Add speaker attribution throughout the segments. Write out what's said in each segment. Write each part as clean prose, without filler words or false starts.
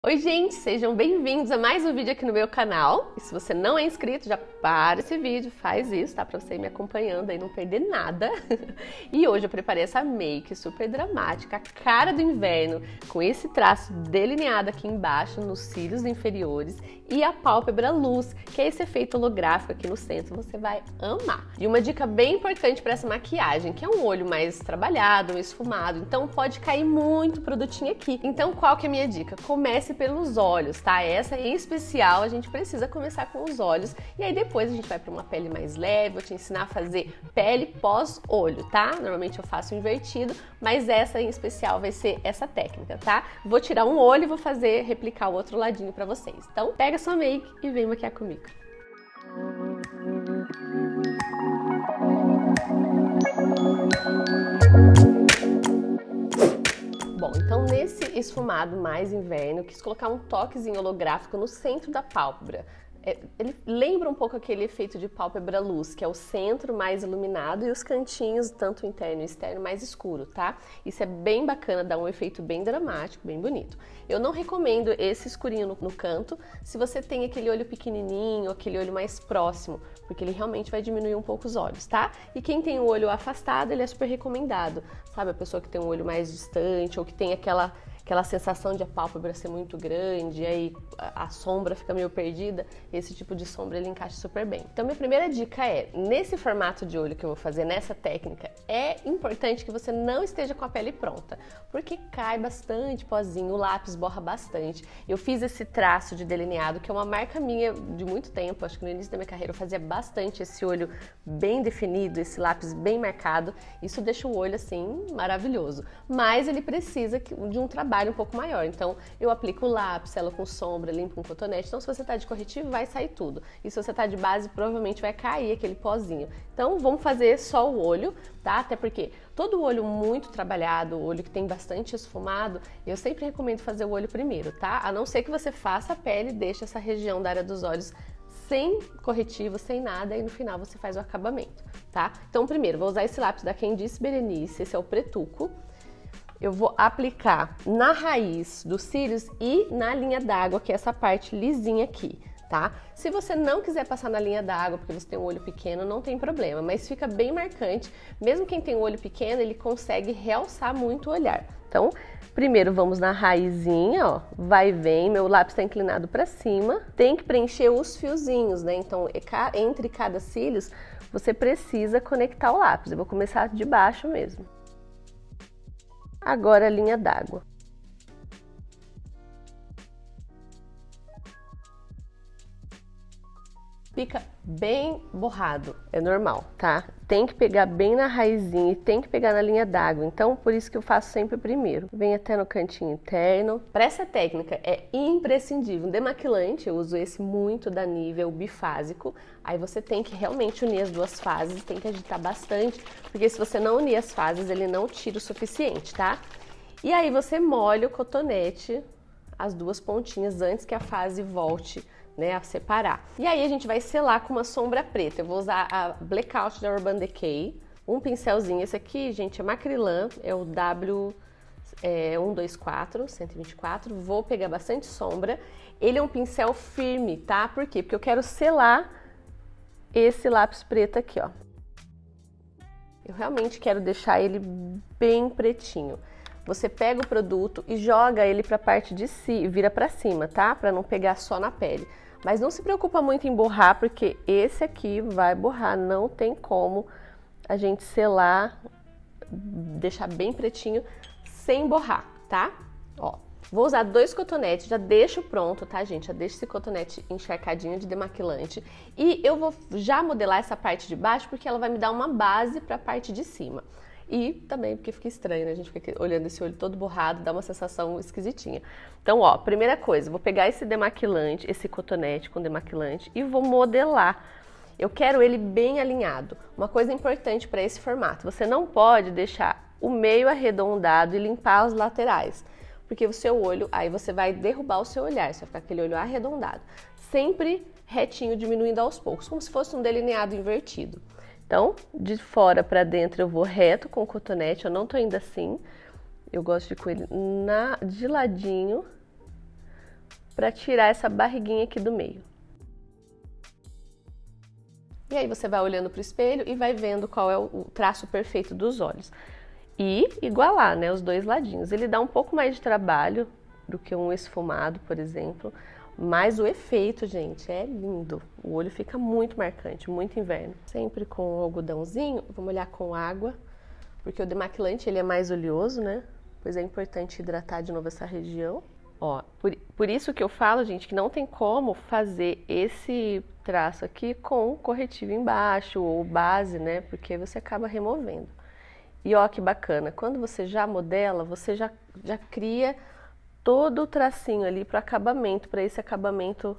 Speaker 1: Oi gente, sejam bem-vindos a mais um vídeo aqui no meu canal. E se você não é inscrito, já para esse vídeo, faz isso, tá? Pra você ir me acompanhando aí, não perder nada. E hoje eu preparei essa make super dramática, a cara do inverno, com esse traço delineado aqui embaixo, nos cílios inferiores, e a pálpebra luz, que é esse efeito holográfico aqui no centro, você vai amar. E uma dica bem importante para essa maquiagem, que é um olho mais trabalhado, esfumado, então pode cair muito produtinho aqui. Então qual que é a minha dica? Comece pelos olhos, tá? Essa em especial a gente precisa começar com os olhos e aí depois a gente vai para uma pele mais leve. Vou te ensinar a fazer pele pós-olho, tá? Normalmente eu faço invertido, mas essa em especial vai ser essa técnica, tá? Vou tirar um olho e vou replicar o outro ladinho para vocês. Então pega sua make e vem maquiar comigo. Bom, então nesse esfumado mais inverno, quis colocar um toquezinho holográfico no centro da pálpebra. Ele lembra um pouco aquele efeito de pálpebra luz, que é o centro mais iluminado e os cantinhos, tanto interno e externo, mais escuro, tá? Isso é bem bacana, dá um efeito bem dramático, bem bonito. Eu não recomendo esse escurinho no canto se você tem aquele olho pequenininho, aquele olho mais próximo, porque ele realmente vai diminuir um pouco os olhos, tá? E quem tem o olho afastado, ele é super recomendado, sabe? A pessoa que tem um olho mais distante ou que tem aquela sensação de a pálpebra ser muito grande, e aí a sombra fica meio perdida, esse tipo de sombra ele encaixa super bem. Então minha primeira dica é, nesse formato de olho que eu vou fazer, nessa técnica, é importante que você não esteja com a pele pronta, porque cai bastante pozinho, o lápis borra bastante. Eu fiz esse traço de delineado, que é uma marca minha de muito tempo, acho que no início da minha carreira eu fazia bastante esse olho bem definido, esse lápis bem marcado, isso deixa o olho assim maravilhoso, mas ele precisa de um trabalho um pouco maior, então eu aplico o lápis, selo com sombra, limpo com cotonete. Então se você tá de corretivo vai sair tudo, e se você tá de base provavelmente vai cair aquele pozinho. Então vamos fazer só o olho, tá? Até porque todo olho muito trabalhado, o olho que tem bastante esfumado, eu sempre recomendo fazer o olho primeiro, tá? A não ser que você faça a pele e deixe essa região da área dos olhos sem corretivo, sem nada, e no final você faz o acabamento, tá? Então primeiro, vou usar esse lápis da Candice Berenice, esse é o Pretuco. Eu vou aplicar na raiz dos cílios e na linha d'água, que é essa parte lisinha aqui, tá? Se você não quiser passar na linha d'água, porque você tem um olho pequeno, não tem problema, mas fica bem marcante. Mesmo quem tem um olho pequeno, ele consegue realçar muito o olhar. Então, primeiro vamos na raizinha, ó, vai e vem, meu lápis tá inclinado para cima. Tem que preencher os fiozinhos, né? Então, entre cada cílios, você precisa conectar o lápis. Eu vou começar de baixo mesmo. Agora a linha d'água. Fica bem borrado, é normal, tá? Tem que pegar bem na raizinha e tem que pegar na linha d'água, então por isso que eu faço sempre primeiro. Vem até no cantinho interno. Para essa técnica é imprescindível um demaquilante, eu uso esse muito da Nivea, o bifásico. Aí você tem que realmente unir as duas fases, tem que agitar bastante, porque se você não unir as fases, ele não tira o suficiente, tá? E aí você molha o cotonete, as duas pontinhas, antes que a fase volte, né, a separar. E aí a gente vai selar com uma sombra preta. Eu vou usar a Blackout da Urban Decay, um pincelzinho. Esse aqui, gente, é Macrylan, é o W124, 124. Vou pegar bastante sombra. Ele é um pincel firme, tá? Por quê? Porque eu quero selar esse lápis preto aqui, ó. Eu realmente quero deixar ele bem pretinho. Você pega o produto e joga ele para a parte de cima, vira para cima, tá? Para não pegar só na pele. Mas não se preocupa muito em borrar, porque esse aqui vai borrar, não tem como a gente selar, deixar bem pretinho sem borrar, tá? Ó, vou usar 2 cotonetes, já deixo pronto, tá, gente? Já deixo esse cotonete encharcadinho de demaquilante. E eu vou já modelar essa parte de baixo, porque ela vai me dar uma base para a parte de cima. E também porque fica estranho, né? A gente fica olhando esse olho todo borrado, dá uma sensação esquisitinha. Então, ó, primeira coisa, vou pegar esse demaquilante, esse cotonete com demaquilante e vou modelar. Eu quero ele bem alinhado. Uma coisa importante para esse formato, você não pode deixar o meio arredondado e limpar as laterais, porque o seu olho, aí você vai derrubar o seu olhar, você vai ficar aquele olho arredondado. Sempre retinho, diminuindo aos poucos, como se fosse um delineado invertido. Então, de fora para dentro eu vou reto com o cotonete, eu não tô indo assim. Eu gosto de ir com ele de ladinho, para tirar essa barriguinha aqui do meio. E aí você vai olhando para o espelho e vai vendo qual é o traço perfeito dos olhos. E igualar, né, os dois ladinhos. Ele dá um pouco mais de trabalho do que um esfumado, por exemplo, mas o efeito, gente, é lindo. O olho fica muito marcante, muito inverno. Sempre com o algodãozinho, vou molhar com água, porque o demaquilante ele é mais oleoso, né? Pois é importante hidratar de novo essa região. Ó, por isso que eu falo, gente, que não tem como fazer esse traço aqui com corretivo embaixo ou base, né? Porque você acaba removendo. E ó que bacana, quando você já modela, você já cria todo o tracinho ali para acabamento, para esse acabamento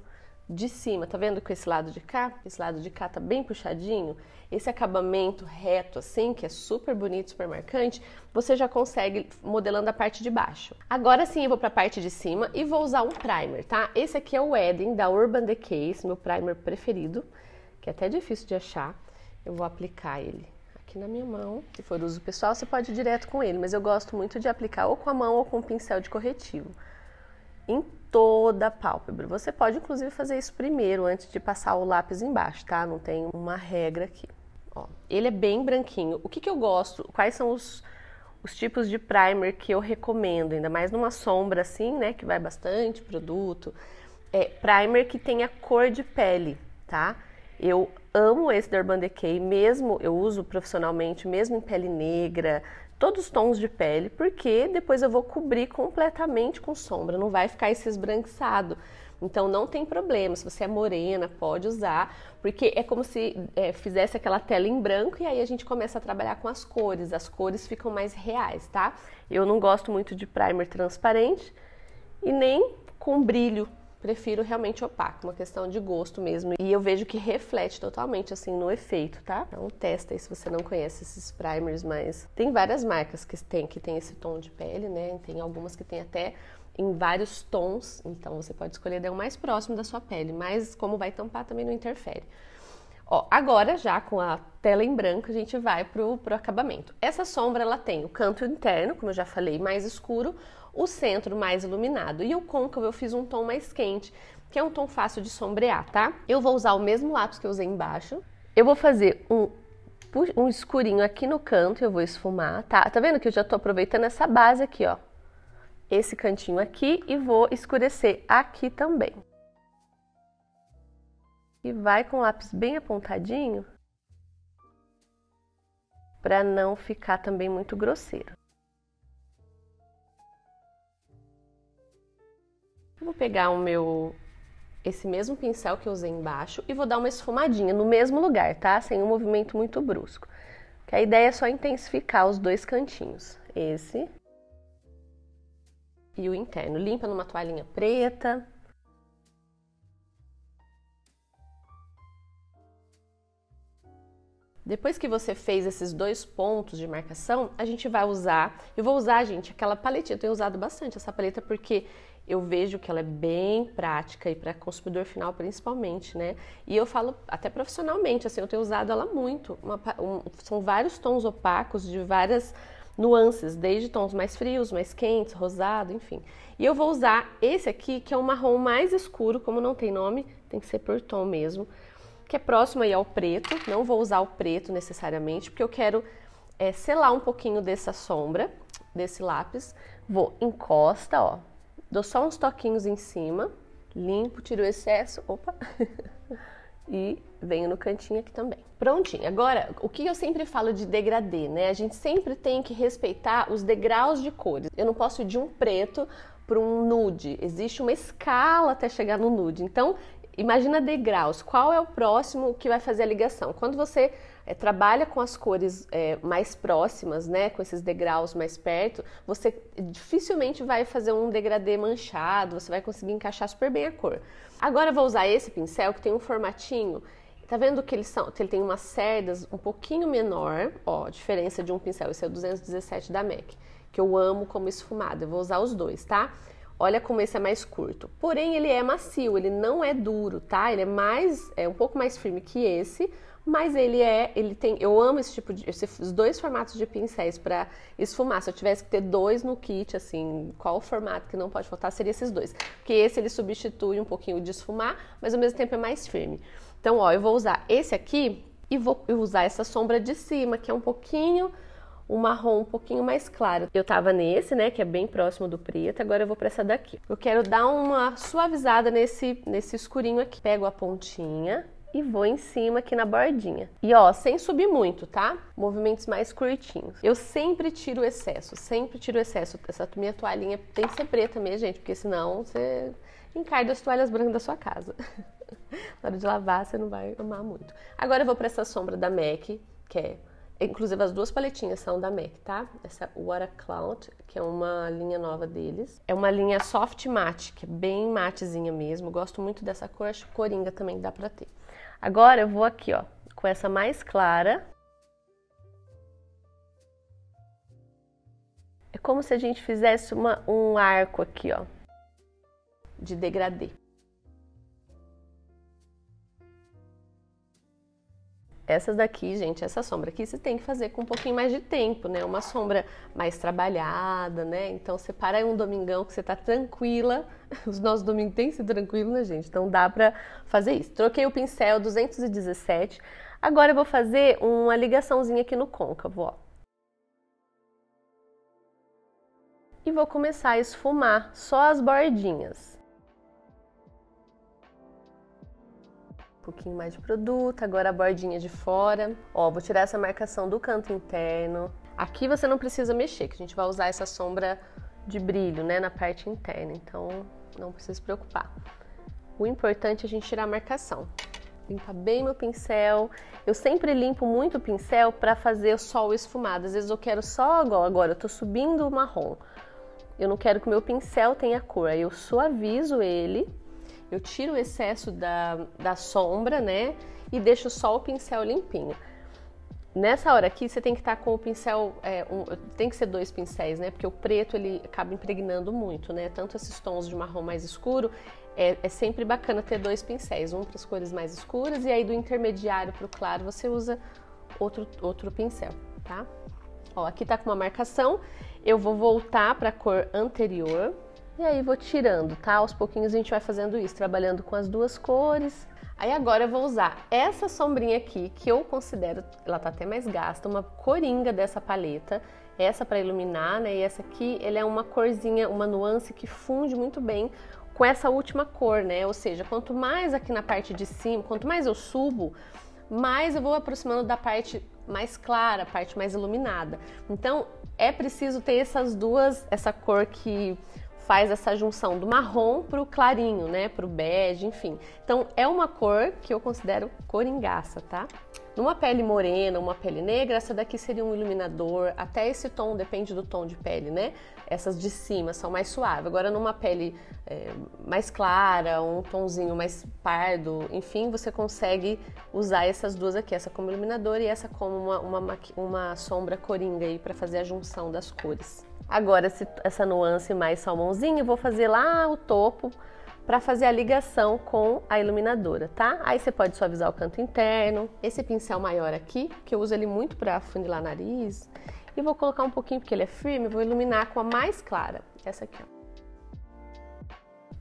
Speaker 1: de cima. Tá vendo com esse lado de cá? Esse lado de cá tá bem puxadinho. Esse acabamento reto assim, que é super bonito, super marcante, você já consegue modelando a parte de baixo. Agora sim eu vou para a parte de cima e vou usar um primer, tá? Esse aqui é o Eden da Urban Decay, esse meu primer preferido, que é até difícil de achar. Eu vou aplicar ele aqui na minha mão. Se for uso pessoal, você pode ir direto com ele, mas eu gosto muito de aplicar ou com a mão ou com um pincel de corretivo. Em toda a pálpebra. Você pode, inclusive, fazer isso primeiro, antes de passar o lápis embaixo, tá? Não tem uma regra aqui. Ó, ele é bem branquinho. O que eu gosto? Quais são os tipos de primer que eu recomendo? Ainda mais numa sombra assim, né? Que vai bastante produto. Primer que tenha cor de pele, tá? Eu amo esse da Urban Decay, mesmo eu uso profissionalmente, mesmo em pele negra, todos os tons de pele, porque depois eu vou cobrir completamente com sombra, não vai ficar esse esbranquiçado. Então não tem problema, se você é morena, pode usar, porque é como se fizesse aquela tela em branco e aí a gente começa a trabalhar com as cores ficam mais reais, tá? Eu não gosto muito de primer transparente e nem com brilho. Prefiro realmente opaco, uma questão de gosto mesmo. E eu vejo que reflete totalmente, assim, no efeito, tá? Então testa aí se você não conhece esses primers, mas tem várias marcas que tem esse tom de pele, né? Tem algumas que tem até em vários tons, então você pode escolher o mais próximo da sua pele, mas como vai tampar também não interfere. Ó, agora já com a tela em branco a gente vai pro acabamento. Essa sombra ela tem o canto interno, como eu já falei, mais escuro, o centro mais iluminado e o côncavo eu fiz um tom mais quente, que é um tom fácil de sombrear, tá? Eu vou usar o mesmo lápis que eu usei embaixo. Eu vou fazer um escurinho aqui no canto, eu vou esfumar, tá? Tá vendo que eu já tô aproveitando essa base aqui, ó. Esse cantinho aqui e vou escurecer aqui também. E vai com o lápis bem apontadinho, para não ficar também muito grosseiro. Vou pegar esse mesmo pincel que eu usei embaixo e vou dar uma esfumadinha no mesmo lugar, tá? Sem um movimento muito brusco. Que a ideia é só intensificar os dois cantinhos. Esse e o interno. Limpa numa toalhinha preta. Depois que você fez esses dois pontos de marcação, a gente vai usar... Eu vou usar, gente, aquela paletinha. Eu tenho usado bastante essa paleta porque eu vejo que ela é bem prática e para consumidor final principalmente, né? E eu falo até profissionalmente, assim, eu tenho usado ela muito. São vários tons opacos de várias nuances, desde tons mais frios, mais quentes, rosado, enfim. E eu vou usar esse aqui, que é um marrom mais escuro, como não tem nome, tem que ser por tom mesmo, que é próximo aí ao preto. Não vou usar o preto necessariamente, porque eu quero selar um pouquinho dessa sombra, desse lápis. Encosta, ó. Dou só uns toquinhos em cima, limpo, tiro o excesso, opa, e venho no cantinho aqui também. Prontinho. Agora, o que eu sempre falo de degradê, né? A gente sempre tem que respeitar os degraus de cores. Eu não posso ir de um preto para um nude. Existe uma escala até chegar no nude. Então, imagina degraus. Qual é o próximo que vai fazer a ligação? Quando você trabalha com as cores mais próximas, né, com esses degraus mais perto, você dificilmente vai fazer um degradê manchado, você vai conseguir encaixar super bem a cor. Agora eu vou usar esse pincel que tem um formatinho, tá vendo que que ele tem umas cerdas um pouquinho menor, ó, diferença de um pincel, esse é o 217 da MAC, que eu amo como esfumado, eu vou usar os dois, tá? Olha como esse é mais curto. Porém, ele é macio, ele não é duro, tá? Ele é um pouco mais firme que esse, mas eu amo esses dois formatos de pincéis para esfumar. Se eu tivesse que ter dois no kit, assim, qual o formato que não pode faltar, seria esses dois. Porque esse ele substitui um pouquinho de esfumar, mas ao mesmo tempo é mais firme. Então, ó, eu vou usar esse aqui e vou usar essa sombra de cima, que é um marrom um pouquinho mais claro. Eu tava nesse, né, que é bem próximo do preto, agora eu vou pra essa daqui. Eu quero dar uma suavizada nesse escurinho aqui. Pego a pontinha e vou em cima aqui na bordinha. E ó, sem subir muito, tá? Movimentos mais curtinhos. Eu sempre tiro o excesso, sempre tiro o excesso. Essa minha toalhinha tem que ser preta mesmo, gente, porque senão você encarda as toalhas brancas da sua casa. Na hora de lavar, você não vai amar muito. Agora eu vou pra essa sombra da MAC, que é... Inclusive as duas paletinhas são da MAC, tá? Essa Water Cloud, que é uma linha nova deles. É uma linha soft matte, que é bem matezinha mesmo. Gosto muito dessa cor, acho que coringa também dá pra ter. Agora eu vou aqui, ó, com essa mais clara. É como se a gente fizesse um arco aqui, ó, de degradê. Essas daqui, gente, essa sombra aqui você tem que fazer com um pouquinho mais de tempo, né? Uma sombra mais trabalhada, né? Então, separa aí um domingão que você tá tranquila. Os nossos domingos têm que ser tranquilos, né, gente? Então, dá pra fazer isso. Troquei o pincel 217. Agora, eu vou fazer uma ligaçãozinha aqui no côncavo, ó. E vou começar a esfumar só as bordinhas. Um pouquinho mais de produto, agora a bordinha de fora. Ó, vou tirar essa marcação do canto interno. Aqui você não precisa mexer, que a gente vai usar essa sombra de brilho, né, na parte interna, então não precisa se preocupar. O importante é a gente tirar a marcação. Limpa bem meu pincel. Eu sempre limpo muito o pincel para fazer só o esfumado. Às vezes eu quero só agora, eu tô subindo o marrom. Eu não quero que o meu pincel tenha cor, aí eu suavizo ele. Eu tiro o excesso da sombra, né? E deixo só o pincel limpinho. Nessa hora aqui, você tem que estar com o pincel... tem que ser dois pincéis, né? Porque o preto, ele acaba impregnando muito, né? Tanto esses tons de marrom mais escuro, é sempre bacana ter dois pincéis. Um para as cores mais escuras e aí do intermediário para o claro você usa outro pincel, tá? Ó, aqui tá com uma marcação. Eu vou voltar para a cor anterior. E aí vou tirando, tá? Aos pouquinhos a gente vai fazendo isso, trabalhando com as duas cores. Aí agora eu vou usar essa sombrinha aqui, que eu considero, ela tá até mais gasta, uma coringa dessa paleta. Essa para iluminar, né? E essa aqui, ela é uma corzinha, uma nuance que funde muito bem com essa última cor, né? Ou seja, quanto mais aqui na parte de cima, quanto mais eu subo, mais eu vou aproximando da parte mais clara, a parte mais iluminada. Então, é preciso ter essas duas, essa cor que faz essa junção do marrom pro clarinho, né, pro bege, enfim. Então, é uma cor que eu considero coringaça, tá? Numa pele morena, uma pele negra, essa daqui seria um iluminador, até esse tom, depende do tom de pele, né? Essas de cima são mais suaves. Agora, numa pele mais clara, um tonzinho mais pardo, enfim, você consegue usar essas duas aqui, essa como iluminador e essa como uma sombra coringa aí para fazer a junção das cores. Agora, essa nuance mais salmãozinho, eu vou fazer lá o topo para fazer a ligação com a iluminadora, tá? Aí você pode suavizar o canto interno. Esse pincel maior aqui, que eu uso ele muito para afunilar nariz, e vou colocar um pouquinho, porque ele é firme, vou iluminar com a mais clara, essa aqui, ó.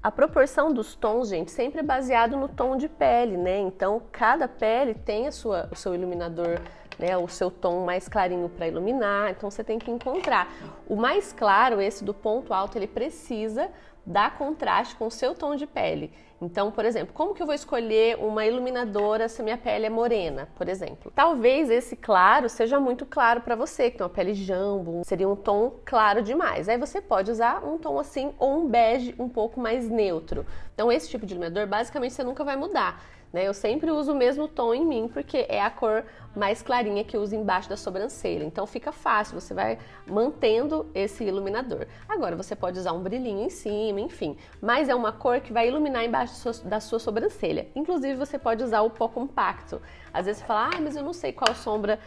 Speaker 1: A proporção dos tons, gente, sempre é baseado no tom de pele, né? Então, cada pele tem o seu iluminador, né, o seu tom mais clarinho para iluminar, então você tem que encontrar. O mais claro, esse do ponto alto, ele precisa dar contraste com o seu tom de pele. Então, por exemplo, como que eu vou escolher uma iluminadora se a minha pele é morena, por exemplo? Talvez esse claro seja muito claro para você, que tem uma pele jambo, seria um tom claro demais. Aí você pode usar um tom assim ou um bege um pouco mais neutro. Então, esse tipo de iluminador, basicamente, você nunca vai mudar. Eu sempre uso o mesmo tom em mim, porque é a cor mais clarinha que eu uso embaixo da sobrancelha. Então fica fácil, você vai mantendo esse iluminador. Agora você pode usar um brilhinho em cima, creme, enfim. Mas é uma cor que vai iluminar embaixo da sua sobrancelha. Inclusive, você pode usar o pó compacto. Às vezes você fala, mas eu não sei qual sombra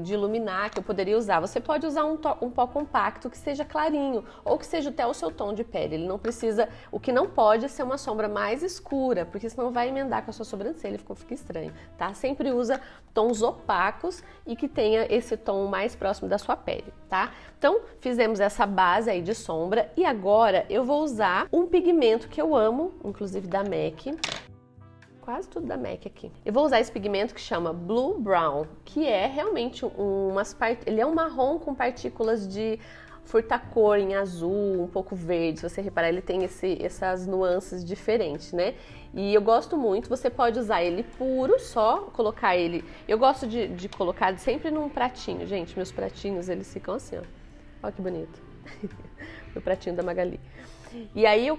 Speaker 1: de iluminar que eu poderia usar. Você pode usar um pó compacto que seja clarinho, ou que seja até o seu tom de pele. Ele não precisa, o que não pode é ser uma sombra mais escura, porque senão vai emendar com a sua sobrancelha e fica estranho, tá? Sempre usa tons opacos e que tenha esse tom mais próximo da sua pele, tá? Então, fizemos essa base aí de sombra e agora eu vou usar um pigmento que eu amo, inclusive da MAC. Quase tudo da MAC aqui. Eu vou usar esse pigmento que chama Blue Brown, que é realmente ele é um marrom com partículas de furtacor em azul, um pouco verde. Se você reparar, ele tem essas nuances diferentes, né? E eu gosto muito. Você pode usar ele puro, só colocar ele. Eu gosto de colocar sempre num pratinho. Gente, meus pratinhos, eles ficam assim, ó. Olha que bonito. Meu pratinho da Magali. E aí eu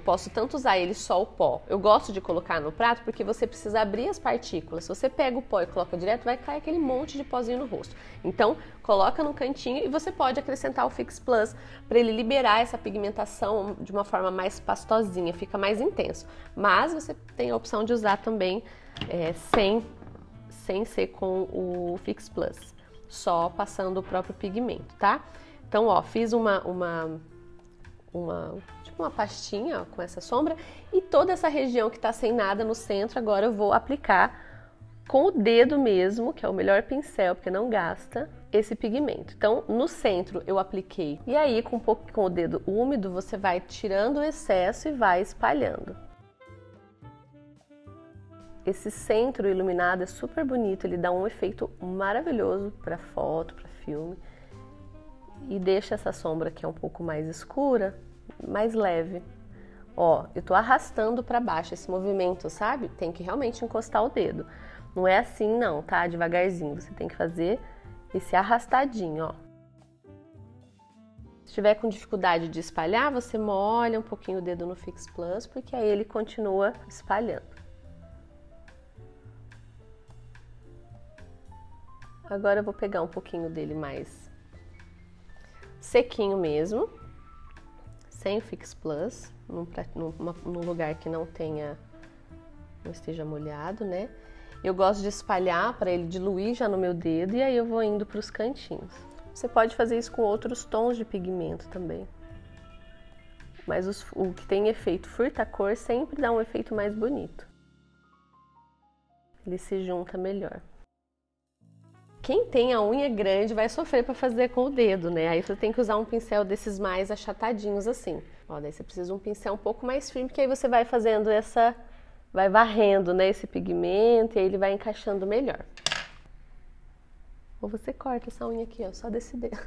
Speaker 1: posso tanto usar ele só o pó. Eu gosto de colocar no prato porque você precisa abrir as partículas. Se você pega o pó e coloca direto, vai cair aquele monte de pozinho no rosto. Então, coloca no cantinho e você pode acrescentar o Fix Plus para ele liberar essa pigmentação de uma forma mais pastosinha, fica mais intenso. Mas você tem a opção de usar também sem ser com o Fix Plus, só passando o próprio pigmento, tá? Então, ó, fiz tipo uma pastinha, ó, com essa sombra, e toda essa região que tá sem nada no centro, agora eu vou aplicar com o dedo mesmo, que é o melhor pincel, porque não gasta, esse pigmento. Então, no centro eu apliquei, e aí com o dedo úmido você vai tirando o excesso e vai espalhando. Esse centro iluminado é super bonito, ele dá um efeito maravilhoso para foto, para filme. E deixa essa sombra que é um pouco mais escura, mais leve. Ó, eu tô arrastando para baixo esse movimento, sabe? Tem que realmente encostar o dedo. Não é assim não, tá? Devagarzinho. Você tem que fazer esse arrastadinho, ó. Se estiver com dificuldade de espalhar, você molha um pouquinho o dedo no Fix Plus, porque aí ele continua espalhando. Agora eu vou pegar um pouquinho dele mais sequinho mesmo, sem o Fix Plus, num lugar que não esteja molhado, né? Eu gosto de espalhar para ele diluir já no meu dedo e aí eu vou indo para os cantinhos. Você pode fazer isso com outros tons de pigmento também. Mas o que tem efeito furta-cor sempre dá um efeito mais bonito. Ele se junta melhor. Quem tem a unha grande vai sofrer para fazer com o dedo, né? Aí você tem que usar um pincel desses mais achatadinhos assim. Ó, daí você precisa de um pincel um pouco mais firme, porque aí você vai fazendo vai varrendo, né, esse pigmento e aí ele vai encaixando melhor. Ou você corta essa unha aqui, ó, só desse dedo.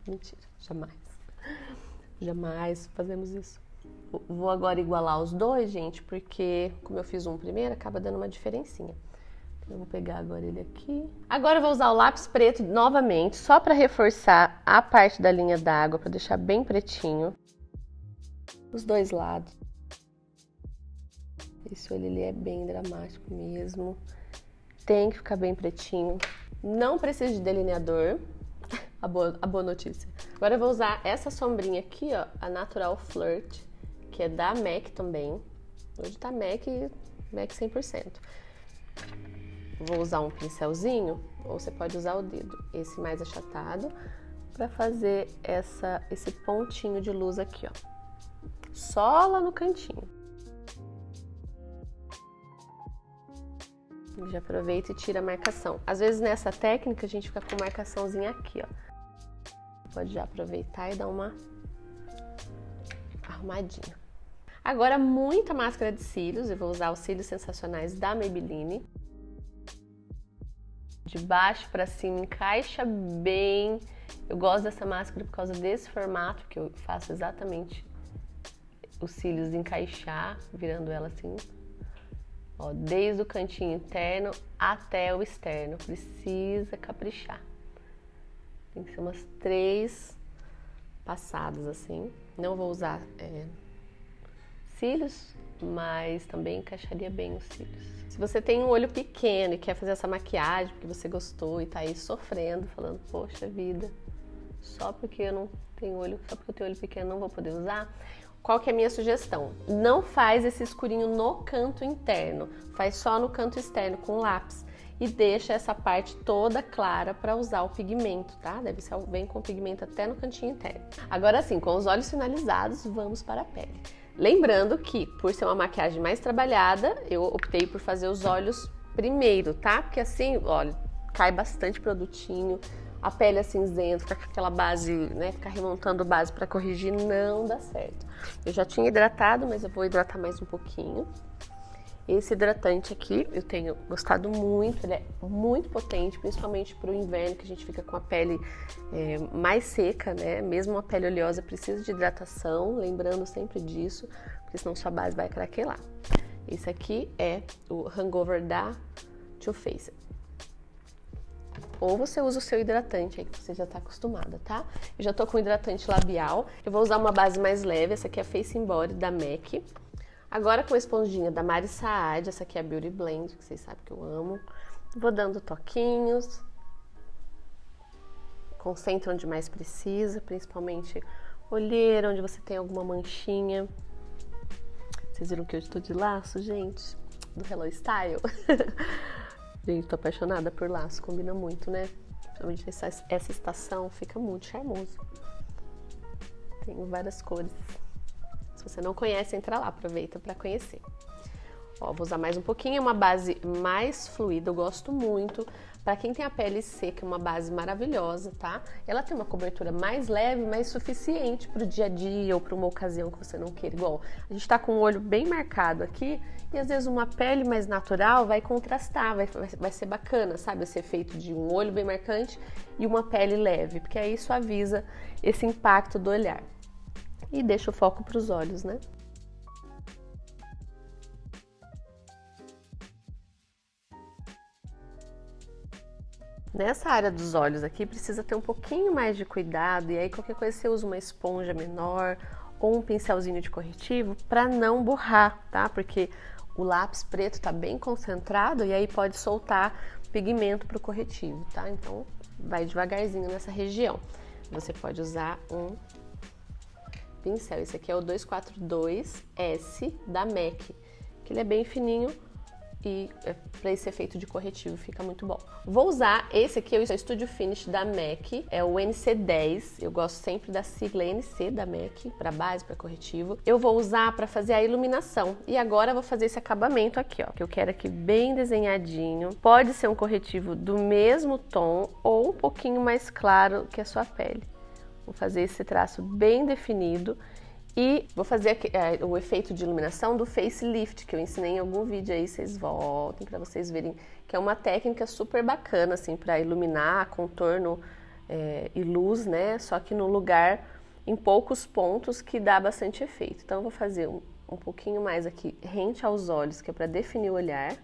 Speaker 1: Mentira, jamais. Jamais fazemos isso. Vou agora igualar os dois, gente, porque como eu fiz um primeiro, acaba dando uma diferencinha. Eu vou pegar agora ele aqui. Agora eu vou usar o lápis preto novamente, só para reforçar a parte da linha d'água, para deixar bem pretinho. Os dois lados. Esse olho ele é bem dramático mesmo. Tem que ficar bem pretinho. Não precisa de delineador. A boa notícia. Agora eu vou usar essa sombrinha aqui, ó, a Natural Flirt, que é da MAC também. Hoje tá MAC 100%. Vou usar um pincelzinho, ou você pode usar o dedo, esse mais achatado, para fazer esse pontinho de luz aqui, ó. Só lá no cantinho. Já aproveita e tira a marcação. Às vezes nessa técnica a gente fica com marcaçãozinha aqui, ó. Pode já aproveitar e dar uma arrumadinha. Agora muita máscara de cílios, eu vou usar os cílios sensacionais da Maybelline. De baixo para cima, encaixa bem. Eu gosto dessa máscara por causa desse formato, que eu faço exatamente os cílios encaixar, virando ela assim. Ó, desde o cantinho interno até o externo. Precisa caprichar. Tem que ser umas 3 passadas assim. Não vou usar cílios, mas também encaixaria bem os cílios. Se você tem um olho pequeno e quer fazer essa maquiagem porque você gostou e tá aí sofrendo, falando, poxa vida, só porque eu não tenho olho, só porque eu tenho olho pequeno não vou poder usar, Qual que é a minha sugestão? Não faz esse escurinho no canto interno, faz só no canto externo com lápis e deixa essa parte toda clara para usar o pigmento, tá? Deve ser bem com pigmento até no cantinho interno. Agora sim, com os olhos finalizados, vamos para a pele. Lembrando que, por ser uma maquiagem mais trabalhada, eu optei por fazer os olhos primeiro, tá? Porque assim, olha, cai bastante produtinho, a pele é cinzenta, fica com aquela base, né? Ficar remontando base para corrigir não dá certo. Eu já tinha hidratado, mas eu vou hidratar mais um pouquinho. Esse hidratante aqui eu tenho gostado muito, ele é muito potente, principalmente para o inverno, que a gente fica com a pele mais seca, né? Mesmo uma pele oleosa precisa de hidratação, lembrando sempre disso, porque senão sua base vai craquelar. Esse aqui é o Hangover da Too Faced. Ou você usa o seu hidratante aí que você já tá acostumada, tá? Eu já tô com hidratante labial. Eu vou usar uma base mais leve, essa aqui é a Face and Body da MAC. Agora com a esponjinha da Mari Saad, essa aqui é a Beauty Blend, que vocês sabem que eu amo. Vou dando toquinhos. Concentra onde mais precisa, principalmente olheira, onde você tem alguma manchinha. Vocês viram que eu estou de laço, gente? Do Hello Style. Gente, tô apaixonada por laço, combina muito, né? Principalmente essa estação, fica muito charmoso. Tenho várias cores. Se você não conhece, entra lá, aproveita para conhecer. Ó, vou usar mais um pouquinho, é uma base mais fluida, eu gosto muito. Para quem tem a pele seca, é uma base maravilhosa, tá? Ela tem uma cobertura mais leve, mas suficiente para o dia a dia ou para uma ocasião que você não queira. Igual, a gente tá com o olho bem marcado aqui e às vezes uma pele mais natural vai contrastar, vai ser bacana, sabe? Esse efeito de um olho bem marcante e uma pele leve, porque aí suaviza esse impacto do olhar. E deixa o foco para os olhos, né? Nessa área dos olhos aqui precisa ter um pouquinho mais de cuidado e aí qualquer coisa você usa uma esponja menor ou um pincelzinho de corretivo para não borrar, tá? Porque o lápis preto tá bem concentrado e aí pode soltar pigmento pro corretivo, tá? Então vai devagarzinho nessa região. Você pode usar um pincel, esse aqui é o 242S da MAC, que ele é bem fininho e para esse efeito de corretivo fica muito bom. Vou usar esse aqui, é o Studio Finish da MAC, é o NC10, eu gosto sempre da sigla NC da MAC, para base, para corretivo. Eu vou usar para fazer a iluminação e agora eu vou fazer esse acabamento aqui, ó, que eu quero aqui bem desenhadinho. Pode ser um corretivo do mesmo tom ou um pouquinho mais claro que a sua pele. Vou fazer esse traço bem definido. E vou fazer o efeito de iluminação do facelift, que eu ensinei em algum vídeo aí, vocês voltem para vocês verem, que é uma técnica super bacana, assim, para iluminar contorno e luz, né? Só que no lugar, em poucos pontos, que dá bastante efeito. Então, eu vou fazer um pouquinho mais aqui, rente aos olhos, que é para definir o olhar.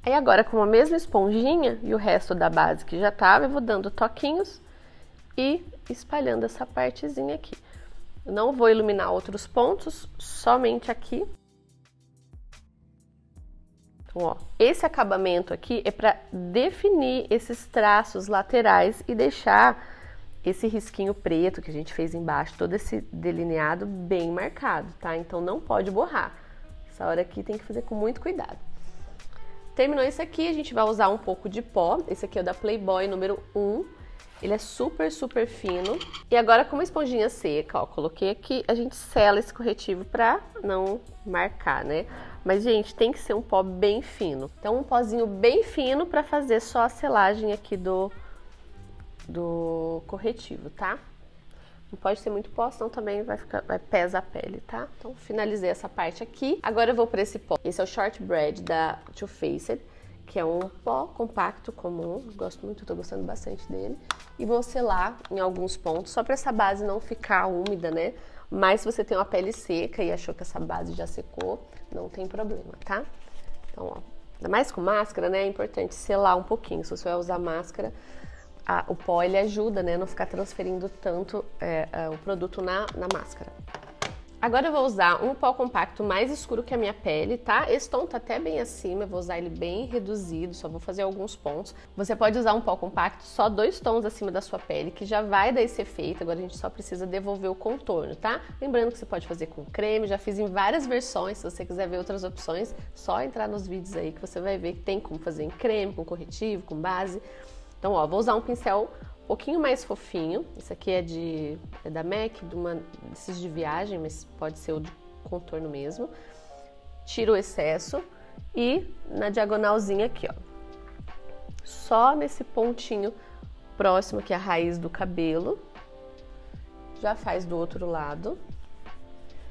Speaker 1: Aí agora, com a mesma esponjinha e o resto da base que já tava, eu vou dando toquinhos e espalhando essa partezinha aqui. Eu não vou iluminar outros pontos, somente aqui. Então, ó, esse acabamento aqui é para definir esses traços laterais e deixar esse risquinho preto que a gente fez embaixo, todo esse delineado bem marcado, tá? Então não pode borrar. Essa hora aqui tem que fazer com muito cuidado. Terminou esse aqui, a gente vai usar um pouco de pó. Esse aqui é o da Playboy número 1. Ele é super, super fino. E agora com uma esponjinha seca, ó, coloquei aqui, a gente sela esse corretivo pra não marcar, né? Mas, gente, tem que ser um pó bem fino. Então, um pozinho bem fino pra fazer só a selagem aqui do corretivo, tá? Não pode ter muito pó, senão também vai pesar a pele, tá? Então, finalizei essa parte aqui. Agora eu vou pra esse pó. Esse é o Shortbread da Too Faced, que é um pó compacto comum, gosto muito, tô gostando bastante dele. E vou selar em alguns pontos, só para essa base não ficar úmida, né? Mas se você tem uma pele seca e achou que essa base já secou, não tem problema, tá? Então, ó, ainda mais com máscara, né? É importante selar um pouquinho. Se você vai usar máscara, o pó ele ajuda, né? A não ficar transferindo tanto o produto na máscara. Agora eu vou usar um pó compacto mais escuro que a minha pele, tá? Esse tom tá até bem acima, eu vou usar ele bem reduzido, só vou fazer alguns pontos. Você pode usar um pó compacto só 2 tons acima da sua pele, que já vai dar esse efeito, agora a gente só precisa devolver o contorno, tá? Lembrando que você pode fazer com creme, já fiz em várias versões, se você quiser ver outras opções, só entrar nos vídeos aí que você vai ver que tem como fazer em creme, com corretivo, com base. Então, ó, vou usar um pincel um pouquinho mais fofinho. Esse aqui é da MAC, desses de viagem, mas pode ser o de contorno mesmo. Tiro o excesso e na diagonalzinha aqui, ó. Só nesse pontinho próximo aqui à raiz do cabelo. Já faz do outro lado.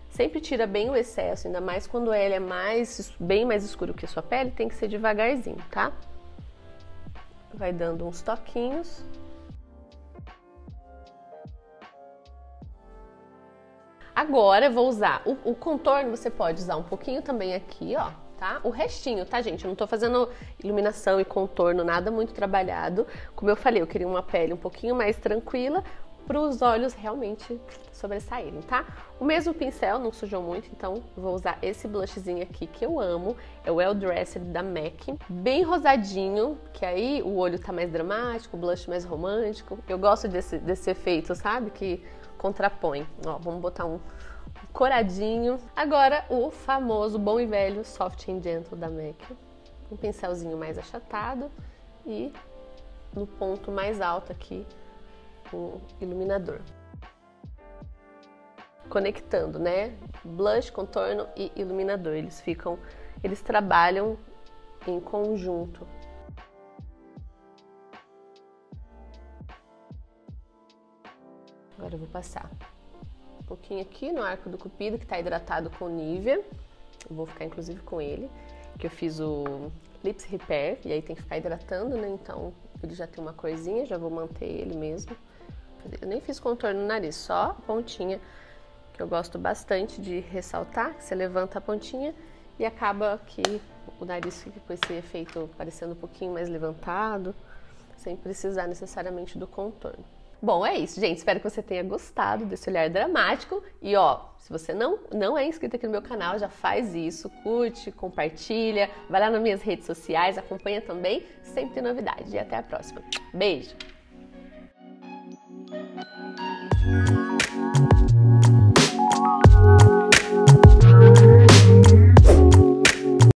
Speaker 1: Sempre tira bem o excesso, ainda mais quando ele é bem mais escuro que a sua pele, tem que ser devagarzinho, tá? Vai dando uns toquinhos. Agora eu vou usar o contorno, você pode usar um pouquinho também aqui, ó, tá? O restinho, tá, gente? Eu não tô fazendo iluminação e contorno, nada muito trabalhado. Como eu falei, eu queria uma pele um pouquinho mais tranquila para os olhos realmente sobressaírem, tá? O mesmo pincel, não sujou muito, então vou usar esse blushzinho aqui que eu amo. É o Well Dressed da MAC. Bem rosadinho, que aí o olho tá mais dramático, o blush mais romântico. Eu gosto desse efeito, sabe? Que contrapõe. Ó, vamos botar um coradinho. Agora o famoso bom e velho Soft and Gentle da MAC. Um pincelzinho mais achatado e no ponto mais alto aqui o iluminador. Conectando, né? Blush, contorno e iluminador. Eles trabalham em conjunto. Agora eu vou passar um pouquinho aqui no arco do cupido, que tá hidratado com Nivea. Eu vou ficar inclusive com ele, que eu fiz o Lips Repair, e aí tem que ficar hidratando, né? Então ele já tem uma corzinha, já vou manter ele mesmo. Eu nem fiz contorno no nariz, só a pontinha, que eu gosto bastante de ressaltar, que você levanta a pontinha e acaba que o nariz fica com esse efeito parecendo um pouquinho mais levantado, sem precisar necessariamente do contorno. Bom, é isso, gente. Espero que você tenha gostado desse olhar dramático. E ó, se você não é inscrito aqui no meu canal, já faz isso, curte, compartilha, vai lá nas minhas redes sociais, acompanha também, sempre tem novidade. E até a próxima. Beijo!